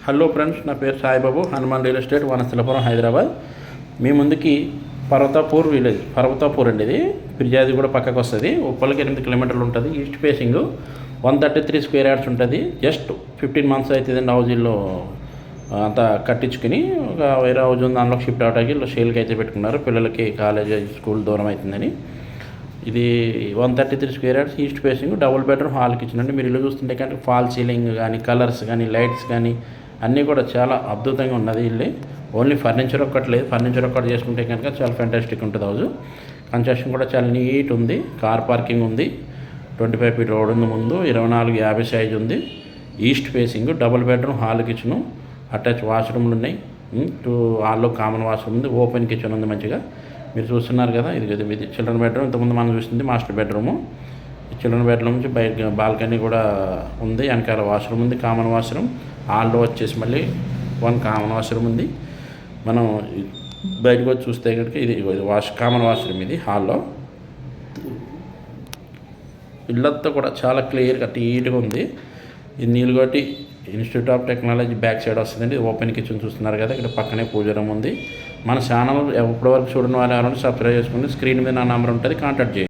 Hello friends, నా పేరు Saibabu. Hanuman real estate, Vanasthalipuram, Hyderabad. మీ ముందుకి పర్వతాపూర్ విలేజ్, పర్వతాపూర్ అండి. ఇది ఫిర్యాది కూడా పక్కకు వస్తుంది. ఉప్పలకి 8 కిలోమీటర్లు ఉంటుంది. ఈస్ట్ ఫేసింగ్ 133 స్క్వేర్ యార్డ్స్ ఉంటుంది. జస్ట్ 15 మంత్స్ అవుతుందండి హౌజీల్లో అంతా కట్టించుకుని. ఒక వేరే హౌజ్ ఉంది, దానిలో షిఫ్ట్ అవడానికి సేల్కి అయితే పెట్టుకున్నారు. పిల్లలకి కాలేజ్ స్కూల్ దూరం అవుతుందని. ఇది 133 square yards, east facing, double bedroom, hall kitchen అండి. మీరు ఇల్లు చూస్తుంటే కానీ ఫాల్ సీలింగ్ కానీ, కలర్స్ కానీ, లైట్స్ కానీ అన్నీ కూడా చాలా అద్భుతంగా ఉన్నది ఇల్లు. ఓన్లీ ఫర్నిచర్ ఒక్కటి లేదు. ఫర్నిచర్ ఒక్కటి చేసుకుంటే కనుక చాలా ఫ్యాంటాస్టిక్ ఉంటుంది హౌస్. కన్స్ట్రక్షన్ కూడా చాలా నీట్ ఉంది. కార్ పార్కింగ్ ఉంది. 25 ఫీట్ రోడ్ ఉంది ముందు. 24-50 సైజ్ ఉంది. East facing, double bedroom, hall kitchen, attach వాష్రూమ్లు ఉన్నాయి. హాల్లో కామన్ వాష్రూమ్ ఉంది. ఓపెన్ కిచెన్ ఉంది మంచిగా. మీరు చూస్తున్నారు కదా, ఇది చిల్డ్రన్ బెడ్రూమ్. ఇంతకుముందు మనం చూస్తుంది మాస్టర్ బెడ్రూము. చిల్డ్రన్ బెడ్రూమ్ నుంచి బయట బాల్కనీ కూడా ఉంది. వెనకాల వాష్రూమ్ ఉంది, కామన్ వాష్రూమ్. హాల్లో వచ్చేసి మళ్ళీ 1 కామన్ వాష్రూమ్ ఉంది. మనం బయటకు వచ్చి చూస్తే కనుక ఇది కామన్ వాష్రూమ్. ఇది హాల్లో. ఇల్లంతా కూడా చాలా క్లియర్గా నీట్గా ఉంది. ఇది నీలగొట్టి institute of technology back side వస్తుందండి. ఓపెన్ కిచెన్ చూస్తున్నారు కదా, ఇక్కడ పక్కనే పూజ రూమ్ ఉంది. మన ఛానల్ ఎప్పటివరకు చూడని వాళ్ళు ఎవరైనా సబ్స్క్రైబ్ చేసుకుని స్క్రీన్ మీద నా నెంబర్ ఉంటుంది, కాంటాక్ట్ చేయండి.